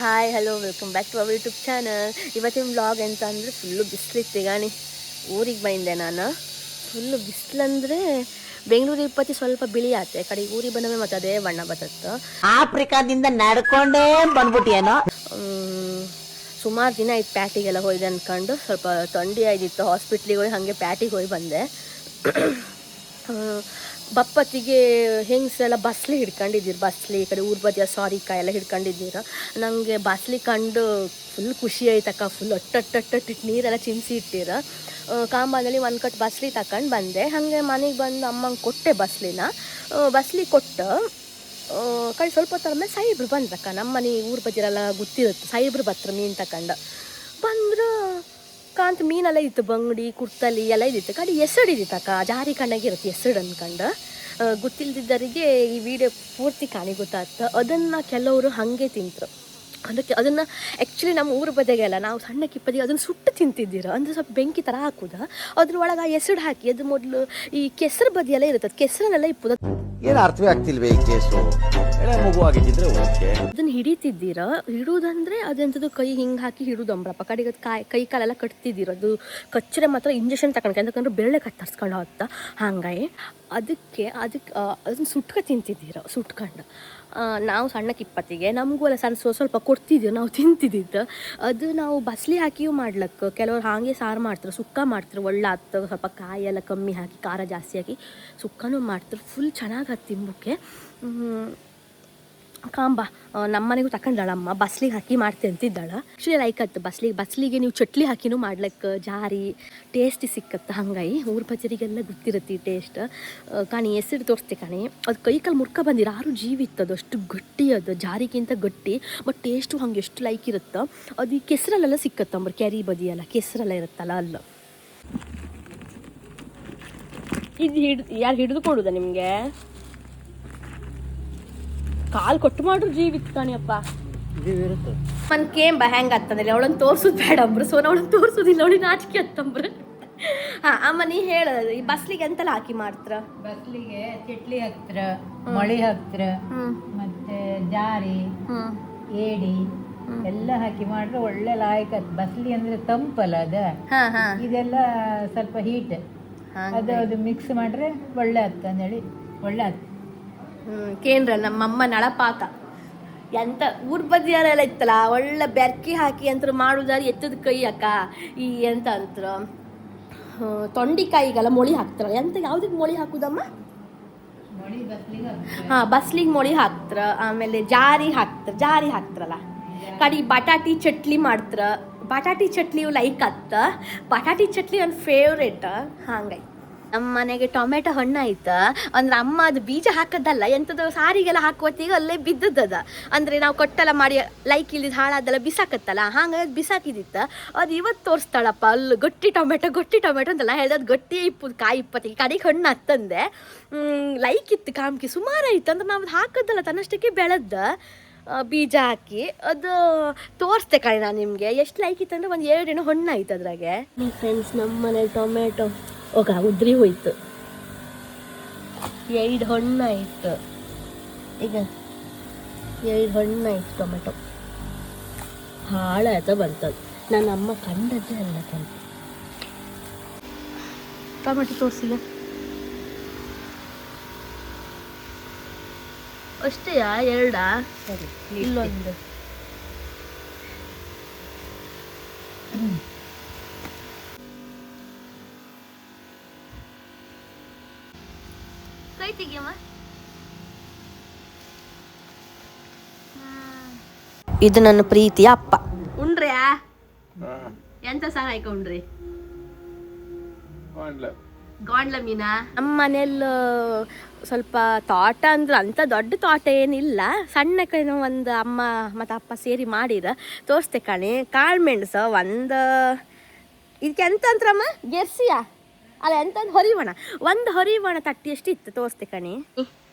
Hi hello welcome back to our YouTube channel. ಇವತ್ತಿನ vlog ಎಂತ ಅಂದರೆ ಫುಲ್ಲು ಬಿಸಿಲಿತ್ತು ಗಾಣಿ. ಊರಿಗೆ ಬಂದೆ ನಾನು. ಫುಲ್ಲು ಬಿಸಿಲಂದರೆ ಬೆಂಗಳೂರು ಇಪ್ಪತ್ತಿ ಸ್ವಲ್ಪ ಬಿಳಿ ಆತೆ ಕಡೆ ಊರಿಗೆ ಬಂದ ಮತ್ತೆ ಅದೇ ಬಣ್ಣ ಬರ್ತತ್ತು. ಆಫ್ರಿಕಾದಿಂದ ನಡ್ಕೊಂಡೇ ಬಂದ್ಬಿಟ್ಟಿಯೇನೋ. ಸುಮಾರು ದಿನ ಆಯ್ತು ಪ್ಯಾಟಿಗೆಲ್ಲ ಹೋಯ್ದೆ ಅಂದ್ಕೊಂಡು ಸ್ವಲ್ಪ ಥಂಡಿ ಆಯ್ದಿತ್ತು. ಹಾಸ್ಪಿಟ್ಲಿಗೆ ಹೋಗಿ ಹಾಗೆ ಪ್ಯಾಟಿಗೆ ಹೋಗಿ ಬಂದೆ. ಬಪ್ಪತ್ತಿಗೆ ಹೆಂಗಸೆಲ್ಲ ಬಸ್ಲಿ ಹಿಡ್ಕೊಂಡಿದ್ದೀರಿ. ಬಸ್ಲಿ ಈ ಕಡೆ ಊರ ಬದಿಯ ಸಾರಿಕಾಯಿ ಎಲ್ಲ ಹಿಡ್ಕೊಂಡಿದ್ದೀರ. ನನಗೆ ಬಸ್ಲಿ ಕಂಡು ಫುಲ್ ಖುಷಿ ಆಯ್ತಕ್ಕ. ಫುಲ್ ಅಟ್ಟಟ್ಟು ನೀರೆಲ್ಲ ಚಿಮ್ಸಿ ಇಟ್ಟಿರ. ಕಾಂಬಾದಲ್ಲಿ ಒಂದು ಕಟ್ ಬಸ್ಲಿ ತಗೊಂಡು ಬಂದೆ. ಹಾಗೆ ಮನೆಗೆ ಬಂದು ಅಮ್ಮಂಗೆ ಕೊಟ್ಟೆ ಬಸ್ಲಿ ಕೊಟ್ಟು ಕಡೆ ಸ್ವಲ್ಪ ಹೊತ್ತು ಆದ್ಮೇಲೆ ಸಾಯಿಬ್ರು ಬಂದ್ರಕ್ಕ. ನಮ್ಮ ಮನೆ ಊರ ಬದಿರೆಲ್ಲ ಗೊತ್ತಿರುತ್ತೆ. ಸಾಯಿಬ್ರು ಬತ್ರ ಮೀನು ತಗೊಂಡು ಬಂದರು. ಕಾಂತ ಮೀನೆಲ್ಲ ಇತ್ತು, ಬಂಗಡಿ ಕುರ್ತಲಿ ಎಲ್ಲ ಇದ್ದಿತ್ತು. ಕಡೆ ಎಸಡಿದಿತ್ತಕ್ಕ, ಜಾರಿ ಕಣ್ಣಾಗಿರುತ್ತೆ ಎಸಡು ಅಂದ್ಕೊಂಡು. ಗೊತ್ತಿಲ್ದಿದ್ದರಿಗೆ ಈ ವಿಡಿಯೋ ಪೂರ್ತಿ ಕಾಣಿ ಗೊತ್ತಾಗ್ತ. ಅದನ್ನು ಕೆಲವರು ಹಾಗೆ ತಿಂತರು. ಅದಕ್ಕೆ ಅದನ್ನು ಆ್ಯಕ್ಚುಲಿ ನಮ್ಮ ಊರ ಬದಿಗೆಲ್ಲ ನಾವು ಸಣ್ಣ ಕಿಪ್ಪದಿಗೆ ಅದನ್ನು ಸುಟ್ಟು ತಿಂತಿದ್ದೀರ. ಅಂದರೆ ಸ್ವಲ್ಪ ಬೆಂಕಿ ಥರ ಹಾಕುದ, ಅದ್ರ ಒಳಗೆ ಎಸಡು ಹಾಕಿ ಅದು ಮೊದಲು ಈ ಕೆಸರು ಬದಿಯೆಲ್ಲ ಇರುತ್ತೆ, ಕೆಸರನ್ನೆಲ್ಲ ಇಪ್ಪುದ. ಏನು ಅರ್ಥವೇ ಆಗ್ತಿಲ್ವೇ ಈ ಕೇಸು? ಮಗು ಆಗಿದ್ದಿದ್ರೆ ಓಕೆ. ಅದನ್ನು ಹಿಡಿತಿದ್ದೀರ. ಹಿಡುವುದಂದ್ರೆ ಅದೆಂಥದ್ದು ಕೈ ಹಿಂಗೆ ಹಾಕಿ ಹಿಡುದಂಬ್ರಪ್ಪ. ಕಡೆಗೆ ಕೈ ಕಾಲೆಲ್ಲ ಕಟ್ತಿದ್ದೀರ. ಅದು ಕಚ್ಚರೆ ಮಾತ್ರ ಇಂಜೆಕ್ಷನ್ ತಗೊಂಡು, ಯಾಕಂದ್ರೆ ಬೆರಳೆ ಕತ್ತರಿಸ್ಕೊಂಡು ಹೋಗ್ತಾ. ಹಾಗಾಗಿ ಅದಕ್ಕೆ ಅದನ್ನು ಸುಟ್ಕೊಂಡು ತಿಂತಿದ್ದೀರ. ಸುಟ್ಕೊಂಡು ನಾವು ಸಣ್ಣ ಕಿಪ್ಪತ್ತಿಗೆ ನಮಗೂ ಎಲ್ಲ ಸಣ್ಣ ಸ್ವಲ್ಪ ಕೊಡ್ತಿದ್ದೀವಿ, ನಾವು ತಿಂತಿದ್ದಿದ್ದು. ಅದು ನಾವು ಬಸ್ಲಿ ಹಾಕಿಯೂ ಮಾಡ್ಲಕ್ಕೆ ಕೆಲವ್ರು ಹಾಗೆ ಸಾರು ಮಾಡ್ತಾರೆ, ಸುಕ್ಕ ಮಾಡ್ತಾರೆ. ಒಳ್ಳೆ ಹತ್ತು ಸ್ವಲ್ಪ ಕಾಯಿ ಎಲ್ಲ ಕಮ್ಮಿ ಹಾಕಿ ಖಾರ ಜಾಸ್ತಿ ಹಾಕಿ ಸುಕ್ಕನೂ ಮಾಡ್ತಾರೆ. ಫುಲ್ ಚೆನ್ನಾಗಿ ಅದು ತಿಂಬಕ್ಕೆ. ಕಾಂಬ ನಮ್ಮ ಮನೆಗೂ ತಗೊಂಡಾಳಮ್ಮ. ಬಸ್ಲಿಗೆ ಹಾಕಿ ಮಾಡ್ತಿ ಅಂತಿದ್ದಾಳೆ. ಆ್ಯಕ್ಚುಲಿ ಲೈಕ್ ಆಯ್ತು ಬಸ್ಲಿಗೆ ನೀವು ಚಟ್ಲಿ ಹಾಕಿನೂ ಮಾಡ್ಲಿಕ್ಕೆ ಜಾರಿ ಟೇಸ್ಟಿ ಸಿಕ್ಕತ್ತೆ. ಹಂಗಾಗಿ ಊರ ಬಜರಿಗೆಲ್ಲ ಗೊತ್ತಿರುತ್ತೆ ಈ ಟೇಸ್ಟ್. ಕಾಣಿ ಹೆಸರು ತೋರಿಸ್ತೆ ಕಾಣಿ. ಅದು ಕೈ ಕಾಲು ಮುರ್ಕ ಬಂದಿರ ಆರು ಜೀವಿ ಇತ್ತು. ಅದು ಅಷ್ಟು ಗಟ್ಟಿ, ಅದು ಜಾರಿಗಿಂತ ಗಟ್ಟಿ, ಬಟ್ ಟೇಸ್ಟು ಹಂಗೆ ಎಷ್ಟು ಲೈಕ್ ಇರುತ್ತೆ. ಅದು ಈ ಕೆಸರಲ್ಲೆಲ್ಲ ಸಿಕ್ಕತ್ತಂಬ್ರ, ಕ್ಯಾರಿ ಬದಿಯೆಲ್ಲ ಕೆಸರೆಲ್ಲ ಇರುತ್ತಲ್ಲ ಅಲ್ಲ. ಇದು ಯಾರು ಹಿಡಿದು ಕೊಡುದ ನಿಮಗೆ? ಕಾಲು ಕೊಟ್ಟು ಮಾಡ್ರು ಜೀವಿತ್ತು ಕಾಣಿಯಪ್ಪ. ಮನ್ ಕೇಂಬ ಹೆಂಗೆ ಹತ್ತಂದ್ರೆ ಅವಳನ್ನು ತೋರ್ಸೋದು ಬೇಡ ಅಂಬ್ರು. ಸೊ ಅವಳನ್ನು ತೋರ್ಸೋದಿಲ್ಲ, ಅವಳಿಗೆ ನಾಚಿಕೆ ಹತ್ತಂಬ್ರು. ಹಾಂ ಅಮ್ಮ ನೀ ಹೇಳ, ಈ ಬಸ್ಲಿಗೆ ಎಂತೆಲ್ಲ ಹಾಕಿ ಮಾಡ್ತಾರ? ಬಸ್ಲಿಗೆ ಚಟ್ಲಿ ಹಾಕ್ತಾರ, ಮೊಳಿ ಹಾಕ್ತಾರ, ಮತ್ತೆ ಜಾರಿ, ಏಡಿ ಎಲ್ಲ ಹಾಕಿ ಮಾಡ್ರೆ ಒಳ್ಳೆ ಲಾಯಕ. ಬಸ್ಲಿ ಅಂದ್ರೆ ತಂಪಲ್ಲ ಅದ, ಇದೆಲ್ಲ ಸ್ವಲ್ಪ ಹೀಟ್. ಅದು ಮಿಕ್ಸ್ ಮಾಡ್ರೆ ಒಳ್ಳೆ ಹತ್ತ ಅಂದೇಳಿ ಒಳ್ಳೆ ಹತ್ತು. ಕೇಂದ್ರ ನಮ್ಮಮ್ಮ ನಳಪಾಕ ಎಂತ ಊರ್ ಬದಿಯಾರೆಲ್ಲ ಇತ್ತಲ್ಲ, ಒಳ್ಳೆ ಬೆರ್ಕಿ ಹಾಕಿ ಅಂತ ಮಾಡುದಾರಿ ಎತ್ತದ ಕೈ ಅಕ್ಕ. ಈ ಎಂತ ಅಂತರ ತೊಂಡಿಕಾಯಿಗೆಲ್ಲ ಮೊಳಿ ಹಾಕ್ತಾರ. ಎಂತ ಯಾವ್ದಕ್ಕೆ ಮೊಳಿ ಹಾಕುದಮ್ಮ? ಹಾಂ ಬಸ್ಲಿಗೆ ಮೊಳಿ ಹಾಕ್ತಾರ. ಆಮೇಲೆ ಜಾರಿ ಹಾಕ್ತಾರಲ್ಲ. ಕಡಿ ಬಟಾಟಿ ಚಟ್ಲಿ ಮಾಡ್ತಾರ. ಬಟಾಟಿ ಚಟ್ಲಿ ಲೈಕ್ ಆತ್ತ. ಬಟಾಟಿ ಚಟ್ಲಿ ನನ್ನ ಫೇವ್ರೇಟ್. ಹಂಗಾಗಿ ನಮ್ಮ ಮನೆಗೆ ಟೊಮೆಟೊ ಹಣ್ಣು ಆಯ್ತು ಅಂದ್ರೆ ಅಮ್ಮ ಅದು ಬೀಜ ಹಾಕೋದಲ್ಲ, ಎಂಥದ್ದು ಸಾರಿಗೆಲ್ಲ ಹಾಕುವತ್ತೀಗ ಅಲ್ಲೇ ಬಿದ್ದದ. ಅಂದರೆ ನಾವು ಕೊಟ್ಟೆಲ್ಲ ಮಾಡಿ ಲೈಕ್ ಇಲ್ಲಿದ್ದು ಹಾಳಾದೆಲ್ಲ ಬಿಸಾಕತ್ತಲ್ಲ, ಹಾಗಾಗಿ ಅದು ಬಿಸಾಕಿದಿತ್ತು. ಅದು ಇವತ್ತು ತೋರಿಸ್ತಾಳಪ್ಪ ಅಲ್ಲಿ ಗಟ್ಟಿ ಟೊಮೆಟೊ ಅಂತೆಲ್ಲ ಹೇಳಿದೆ. ಅದು ಗಟ್ಟಿ ಇಪ್ಪದು ಕಾಯಿ ಇಪ್ಪತ್ತಿಗೆ ಕಡೆಗೆ ಹಣ್ಣು ಹತ್ತಂದೆ. ಲೈಕ್ ಇತ್ತು ಕಾಮ್ಕಿ ಸುಮಾರು ಆಯ್ತು. ಅಂದ್ರೆ ನಾವು ಅದು ಹಾಕೋದಲ್ಲ ತನ್ನಷ್ಟಕ್ಕೆ ಬೆಳೆದ ಬೀಜ ಹಾಕಿ ಅದು ತೋರಿಸ್ತೆ ಕಣೆ ನಾನು ನಿಮಗೆ. ಎಷ್ಟು ಲೈಕ್ ಇತ್ತು ಅಂದರೆ ಒಂದು 2 ಹಣ್ಣು ಆಯ್ತು ಅದ್ರಾಗೆ. ಫ್ರೆಂಡ್ಸ್ ನಮ್ಮ ಮನೆ ಟೊಮೆಟೊ ಉದ್ರಿ ಹೋಯ್ತು. 2 ಹಣ್ಣು ಆಯ್ತು. ಈಗ 2 ಹಣ್ಣು ಆಯ್ತು ಟೊಮೆಟೊ. ಹಾಳಾಯ್ತ ಬಂತದ್ದು. ನನ್ನ ಅಮ್ಮ ಕಂಡದ್ದೇ ಅಲ್ಲ ಕಂಡು. ಟೊಮೆಟೊ ತೋರಿಸಿಲ್ಲ ಅಷ್ಟೇಯಾ? 2 ಸರಿ, ಇಲ್ಲೊಂದು. ಕೈ ತೆಗಿಯಮ್ಮ. ಇದು ನನ್ನ ಪ್ರೀತಿಯ ಅಪ್ಪ. ಉಂಡ್ರ್ಯಾ? ಎಂತ ಸಹಾಯಕ ಉಂಡ್ರಿ? ಗಾಂಡ್ಲ ಮೀನಾ? ನಮ್ಮ ಮನೆಯಲ್ಲಿ ಸ್ವಲ್ಪ ತೋಟ ಅಂದ್ರೆ ಅಂಥ ದೊಡ್ಡ ತೋಟ ಏನಿಲ್ಲ, ಸಣ್ಣ ಕೈನೋ ಒಂದು ಅಮ್ಮ ಮತ್ತು ಅಪ್ಪ ಸೇರಿ ಮಾಡಿರ. ತೋರಿಸ್ತೆ ಕಣೆ. ಕಾಳು ಮೆಣಸು ಒಂದು ಇದಕ್ಕೆ ಎಂತ ಅಂತ್ರಮ್ಮ? ಗೆರ್ಸಿಯಾ ಅಲ್ಲ ಎಂತಂದು ಒಂದು ಹೊರಿವಣ ತಟ್ಟಿ ಎಷ್ಟು ಇತ್ತು ತೋರಿಸ್ತೆ ಕಣಿ.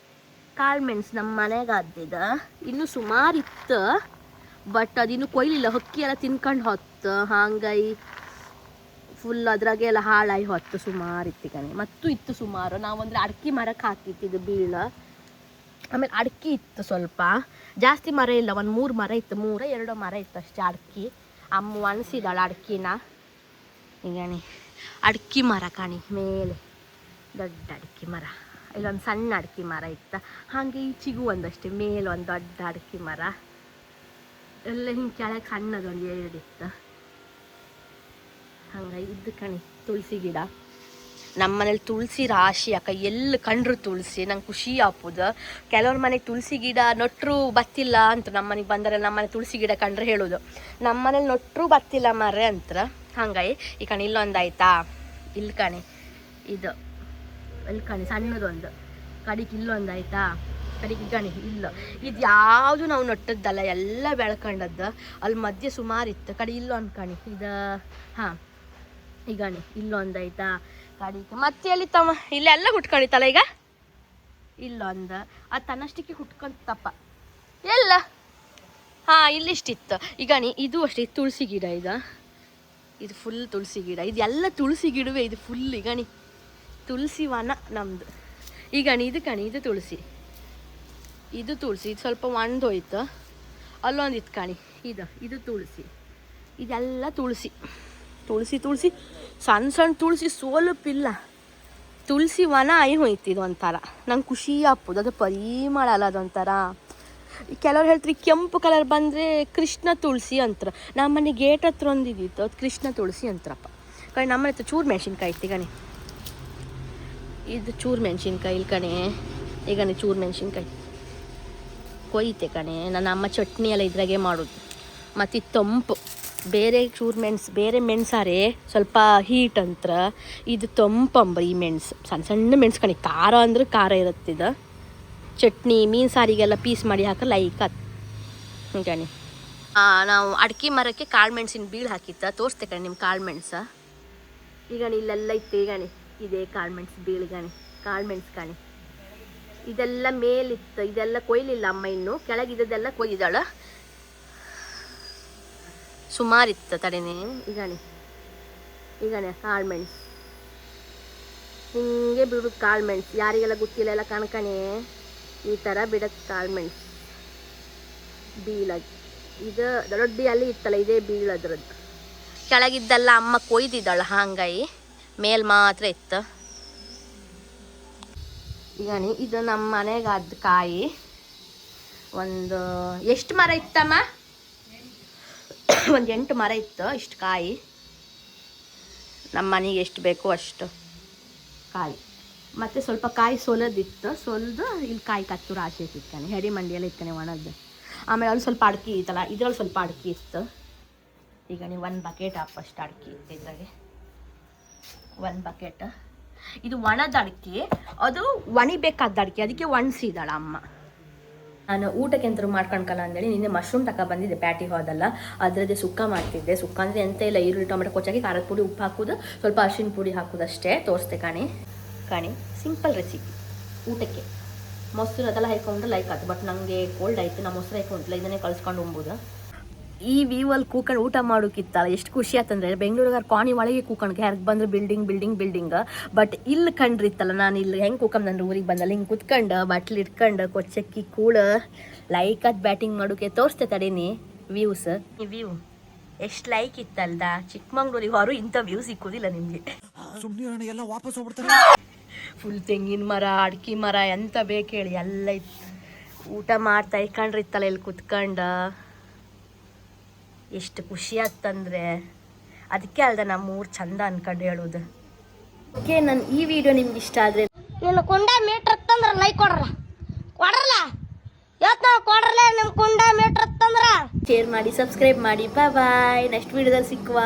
ಕಾಳು ಮೆಣಸು ನಮ್ಮ ಮನೆಗೆ ಆದ್ದಿದ ಇನ್ನೂ ಸುಮಾರು ಇತ್ತು, ಬಟ್ ಅದಿನ್ನೂ ಕೊಯ್ಲಿಲ್ಲ. ಹಕ್ಕಿ ಎಲ್ಲ ತಿನ್ಕೊಂಡು ಹೊತ್ತು, ಹಾಂಗಾಗಿ ಫುಲ್ ಅದ್ರಾಗೆ ಎಲ್ಲ ಹಾಳಾಗಿ ಹೊತ್ತು ಸುಮಾರು ಇತ್ತು ಕಣೆ. ಮತ್ತು ಇತ್ತು ಸುಮಾರು. ನಾವಂದ್ರೆ ಅಡ್ಕೆ ಮರಕ್ಕೆ ಹಾಕಿತ್ತಿದ್ದು ಬೀಳ ಆಮೇಲೆ ಅಡಿಕೆ ಇತ್ತು ಸ್ವಲ್ಪ, ಜಾಸ್ತಿ ಮರ ಇಲ್ಲ, ಒಂದು 3 ಮರ ಇತ್ತು, 2 ಮರ ಇತ್ತು ಅಷ್ಟೇ ಅಡಿಕೆ. ಅಮ್ಮ ಒಣಸಿದಾಳೆ ಅಡಿಕೆನ. ಈಗಣಿ ಅಡಿಕೆ ಮರ ಕಾಣಿ ಮೇಲೆ ದೊಡ್ಡ ಅಡಿಕೆ ಮರ, ಇಲ್ಲೊಂದು ಸಣ್ಣ ಅಡಿಕೆ ಮರ ಇತ್ತು, ಹಾಗೆ ಈಚೆಗೂ ಒಂದಷ್ಟೇ ಮೇಲೆ ಒಂದು ದೊಡ್ಡ ಅಡಿಕೆ ಮರ, ಎಲ್ಲ ಹಿಂಗೆ ಕೆಳಗೆ ಸಣ್ಣದೊಂದು 2 ಇತ್ತು. ಹಂಗೆ ಇದ್ದು ಕಣಿ ತುಳಸಿ ಗಿಡ. ನಮ್ಮ ಮನೇಲಿ ತುಳಸಿ ರಾಶಿ ಅಕ್ಕ, ಎಲ್ಲಿ ಕಂಡ್ರು ತುಳಸಿ, ನಂಗೆ ಖುಷಿ ಆಪುದು. ಕೆಲವ್ರ ಮನೆಗೆ ತುಳಸಿ ಗಿಡ ನೊಟ್ಟರು ಬತ್ತಿಲ್ಲ ಅಂತ, ನಮ್ಮ ಮನೆಗೆ ಬಂದರೆ ನಮ್ಮ ಮನೆ ತುಳಸಿ ಗಿಡ ಕಂಡ್ರೆ ಹೇಳೋದು, ನಮ್ಮ ಮನೇಲಿ ನೊಟ್ಟರು ಬತ್ತಿಲ್ಲ ಮರ್ರೆ ಅಂತ. ಹಂಗಾಗಿ ಈ ಕಣಿ ಇಲ್ಲೊಂದು ಆಯ್ತಾ, ಇಲ್ಲಿ ಕಣಿ ಇದು ಇಲ್ಲಿ ಕಣಿ ಸಣ್ಣದೊಂದು ಕಡಿಗೆ ಇಲ್ಲೊಂದು ಆಯ್ತಾ, ಕಡಿಗೆ ಕಣಿ ಇಲ್ಲ, ಇದು ಯಾವುದು ನಾವು ನೊಟ್ಟದ್ದಲ್ಲ, ಎಲ್ಲ ಬೆಳ್ಕೊಂಡದ್ದು. ಅಲ್ಲಿ ಮಧ್ಯೆ ಸುಮಾರು ಇತ್ತು ಕಡಿ ಇಲ್ಲೊಂದು ಕಣಿ ಇದು. ಹಾಂ ಈಗಣಿ ಇಲ್ಲೊಂದಾಯ್ತಾ ಕಡಿಗೆ, ಮತ್ತೆ ಎಲ್ಲಿ ತಮ್ಮ ಇಲ್ಲೆಲ್ಲ ಹುಟ್ಕೊಂಡಿತ್ತಲ್ಲ ಈಗ, ಇಲ್ಲೊಂದು ಅದು ತನ್ನಷ್ಟಕ್ಕೆ ಹುಟ್ಕೊಂತಪ್ಪ ಎಲ್ಲ. ಹಾಂ ಇಲ್ಲಿಷ್ಟಿತ್ತು ಈಗಣಿ. ಇದು ಅಷ್ಟೇ ತುಳಸಿ ಗಿಡ, ಇದು ಫುಲ್ ತುಳಸಿ ಗಿಡ, ಇದು ಎಲ್ಲ ತುಳಸಿ ಗಿಡವೇ, ಇದು ಫುಲ್ ಈಗಣಿ ತುಳಸಿ ವನ ನಮ್ಮದು. ಈಗಣಿ ಇದು ಕಣಿ ಇದು ತುಳಸಿ, ಇದು ಸ್ವಲ್ಪ ಒಣದೋಯ್ತು. ಅಲ್ಲೊಂದಿತ್ತು ಕಣಿ ಇದು ತುಳಸಿ, ಇದೆಲ್ಲ ತುಳಸಿ ಸಣ್ಣ ತುಳಸಿ ಸೋಲುಪಿಲ್ಲ, ತುಳಸಿ ವನ ಆಯಿ ಹೋಯ್ತಿದ್ದು ಒಂಥರ. ನಂಗೆ ಖುಷಿ ಆಪುದು, ಅದು ಪರಿಮಳ ಅಲ್ಲ ಅದೊಂಥರ. ಕೆಲವ್ರು ಹೇಳ್ತಾರೆ ಕೆಂಪು ಕಲರ್ ಬಂದರೆ ಕೃಷ್ಣ ತುಳಸಿ ಅಂತಾರೆ. ನಮ್ಮ ಮನೆ ಗೇಟ್ ಹತ್ರ ಒಂದಿದ್ದಿತ್ತು, ಅದು ಕೃಷ್ಣ ತುಳಸಿ ಅಂತಾರಪ್ಪ. ಕಣಿ ನಮ್ಮ ಹತ್ರ ಚೂರು ಮೆಣಸಿನ್ಕಾಯಿ ಇತ್ತು ಕಣಿ, ಇದು ಚೂರು ಮೆಣಸಿನ್ಕಾಯಿ ಇಲ್ಲಿ ಕಣೆ. ಈಗಣಿ ಚೂರು ಮೆಣಸಿನ್ಕಾಯಿ ಕೊಯ್ತೆ ಕಣೆ, ನನ್ನ ಅಮ್ಮ ಚಟ್ನಿ ಎಲ್ಲ ಇದ್ರಾಗೆ ಮಾಡೋದು. ಮತ್ತು ಇದು ತಂಪು, ಬೇರೆ ಚೂರು ಮೆಣಸು ಬೇರೆ ಮೆಣಸಾರೆ ಸ್ವಲ್ಪ ಹೀಟ್ ಅಂತ್ರ, ಇದು ತಂಪಂಬ ಈ ಮೆಣಸು. ಸಣ್ಣ ಮೆಣಸು ಕಣಿ, ಖಾರ ಅಂದ್ರೆ ಖಾರ ಇರುತ್ತಿದ್ದು. ಚಟ್ನಿ ಮೀನು ಸಾರಿಗೆಲ್ಲ ಪೀಸ್ ಮಾಡಿ ಹಾಕಲ್ಲ ಲೈಕ್ ಅದು ಕಣಿ. ನಾವು ಅಡಿಕೆ ಮರಕ್ಕೆ ಕಾಳು ಮೆಣಸಿನ ಬೀಳು ಹಾಕಿತ್ತ, ತೋರಿಸ್ತೆ ಕಣಿ ನಿಮ್ಮ ಕಾಳು ಮೆಣಸು. ಈಗಣಿ ಇಲ್ಲೆಲ್ಲ ಇತ್ತು ಈಗಣಿ, ಇದೇ ಕಾಳು ಮೆಣಸು ಬೀಳ್ಗಣಿ, ಕಾಳು ಮೆಣಸು ಕಣಿ. ಇದೆಲ್ಲ ಮೇಲಿತ್ತು, ಇದೆಲ್ಲ ಕೊಯ್ಲಿಲ್ಲ ಅಮ್ಮ ಇನ್ನು, ಕೆಳಗಿದ್ದೆಲ್ಲ ಕೊಯ್ದಾಳ. ಸುಮಾರಿತ್ತು ತಡೆನೇ. ಈಗಣಿ ಕಾಳು ಮೆಣಸು ಹಿಂಗೆ ಬಿಡೋದು, ಕಾಳು ಮೆಣಸು ಯಾರಿಗೆಲ್ಲ ಗೊತ್ತಿಲ್ಲ ಎಲ್ಲ ಕಣ್ಕಣೆ ಈ ಥರ ಬಿಡೋದು ಕಾಳು ಮೆಣಸು ಬೀಳದು. ಇದು ದೊಡ್ಡ ಅಲ್ಲಿ ಇತ್ತಲ್ಲ ಇದೇ ಬೀಳದ್ರದ್ದು, ಕೆಳಗಿದ್ದೆಲ್ಲ ಅಮ್ಮ ಕೊಯ್ದಿದ್ದಾಳ, ಹಾಂಗಾಗಿ ಮೇಲ್ ಮಾತ್ರ ಇತ್ತು. ಈಗಣಿ ಇದು ನಮ್ಮ ಮನೆಗೆ ಅದ ಕಾಯಿ. ಒಂದು ಎಷ್ಟು ಮರ ಇತ್ತಮ್ಮ? ಒಂದು 8 ಮರ ಇತ್ತು, ಇಷ್ಟು ಕಾಯಿ. ನಮ್ಮ ಮನೆಗೆ ಎಷ್ಟು ಬೇಕೋ ಅಷ್ಟು ಕಾಯಿ. ಮತ್ತು ಸ್ವಲ್ಪ ಕಾಯಿ ಸೊಲದಿತ್ತು, ಸೊಲ್ದು ಇಲ್ಲಿ ಕಾಯಿ ಕತ್ತು ರಾಶಿ ಇಟ್ಟಿರ್ತಾನೆ, ಹೆಡಿ ಮಂಡಿಯೆಲ್ಲ ಇರ್ತಾನೆ ಒಣದ್ದು. ಆಮೇಲೆ ಅಲ್ಲಿ ಸ್ವಲ್ಪ ಅಡಿಕೆ ಇತ್ತಲ್ಲ, ಇದ್ರಲ್ಲಿ ಸ್ವಲ್ಪ ಅಡಿಕೆ ಇತ್ತು. ಈಗ ನೀವು 1 ಬಕೆಟ್ ಹಾಕಷ್ಟು ಅಡಿಕೆ ಇತ್ತು ಇದ್ರಾಗೆ, 1 ಬಕೆಟ್. ಇದು ಒಣದ ಅಡಿಕೆ, ಅದು ಒಣಿಬೇಕಾದ ಅಡಿಕೆ, ಅದಕ್ಕೆ ಒಣಸಿದಾಳ ಅಮ್ಮ. ನಾನು ಊಟಕ್ಕೆ ಎಂತರೂ ಮಾಡ್ಕೊಳ್ಕಲ್ಲ ಅಂದೇಳಿ ನಿನ್ನೆ ಮಶ್ರೂಮ್ ಬಂದಿದ್ದೆ ಪ್ಯಾಟಿಗೆ ಹೋದಲ್ಲ, ಅದರದ್ದೇ ಸುಕ್ಕ ಮಾಡ್ತಿದ್ದೆ. ಸುಕ್ಕ ಅಂದರೆ ಎಂತ ಇಲ್ಲ, ಈರುಳ್ಳಿ ಟೊಮೆಟೊ ಕೊಚ್ಚಾಕಿ ಖಾರದ ಪುಡಿ ಉಪ್ಪು ಹಾಕೋದು, ಸ್ವಲ್ಪ ಅರಿಶಿನ ಪುಡಿ ಹಾಕೋದಷ್ಟೇ. ತೋರಿಸ್ತೆ ಕಾಣಿ ಸಿಂಪಲ್ ರೆಸಿಪಿ ಊಟಕ್ಕೆ. ಮೊಸರು ಅದೆಲ್ಲ ಹಾಕೊಂಡ್ರೆ ಲೈಕ್ ಆಯ್ತು, ಬಟ್ ನನಗೆ ಕೋಲ್ಡ್ ಆಯಿತು, ನಾ ಮೊಸರು ಹಾಕೊಂಡಿಲ್ಲ, ಇದನ್ನೇ ಕಳ್ಸ್ಕೊಂಡು ಉಂಬೋದು. ಈ ವ್ಯೂವಲ್ಲಿ ಕೂಕೊಂಡು ಊಟ ಮಾಡೋಕ್ಕಿತ್ತಲ್ಲ ಎಷ್ಟು ಖುಷಿ ಆಯ್ತಂದ್ರೆ, ಬೆಂಗಳೂರಿಗಾರ ಕಾಣಿ ಒಳಗೆ ಕೂಕೊಂಡು ಯಾರಿಗೆ ಬಂದ್ರೆ ಬಿಲ್ಡಿಂಗ್. ಬಟ್ ಇಲ್ಲಿ ಕಂಡ್ರಿತ್ತಲ್ಲ, ನಾನು ಇಲ್ಲಿ ಹೆಂಗೆ ಕೂಕೊಂಡು ನನ್ನ ಊರಿಗೆ ಬಂದಲ್ಲ, ಹಿಂಗೆ ಕುತ್ಕೊಂಡು ಬಟ್ಲು ಇಟ್ಕೊಂಡು ಕೊಚ್ಚಕ್ಕಿ ಕೂಳ ಲೈಕ್ ಅದು ಬ್ಯಾಟಿಂಗ್ ಮಾಡೋಕೆ. ತೋರಿಸ್ತೆ ತಡೀನಿ ವ್ಯೂಸ್. ಈ ವ್ಯೂ ಎಷ್ಟು ಲೈಕ್ ಇತ್ತಲ್ದ, ಚಿಕ್ಕಮಂಗ್ಳೂರಿಗೆ ಹೊರ ಇಂಥ ವ್ಯೂ ಸಿಕ್ಕೋದಿಲ್ಲ ನಿಮಗೆ. ಫುಲ್ ತೆಂಗಿನ ಮರ, ಅಡಿಕೆ ಮರ, ಎಂತ ಬೇಕು ಹೇಳಿ ಎಲ್ಲ ಇತ್ತು. ಊಟ ಮಾಡ್ತಾ ಇಟ್ಕೊಂಡ್ರಿತ್ತಲ್ಲ ಇಲ್ಲಿ ಕುತ್ಕೊಂಡು, ಎಷ್ಟು ಖುಷಿ ಆಯ್ತಂದ್ರೆ ಅದಕ್ಕೆ ಅಲ್ದ ನಮ್ಮ ಊರು ಚಂದ ಅನ್ಕೊಂಡು ಹೇಳೋದು. ಓಕೆ, ನನ್ನ ಈ ವಿಡಿಯೋ ನಿಮ್ಗೆ ಇಷ್ಟ ಆದರೆ ನಿನ್ನ ಕುಂಡ ಮೀಟ್ರ್ ತಂದ್ರೆ ಲೈಕ್ ಕೊಡ್ರಲ್ಲ ಇವತ್ತು ಕೊಡ್ರಲ್ಲ, ನಿಮ್ಮ ಕುಂಡ ಮೀಟ್ರ್ ತಂದ್ರೆ ಶೇರ್ ಮಾಡಿ, ಸಬ್ಸ್ಕ್ರೈಬ್ ಮಾಡಿ. ಬಾಯ್, ನೆಕ್ಸ್ಟ್ ವಿಡಿಯೋದಲ್ಲಿ ಸಿಕ್ಕುವ.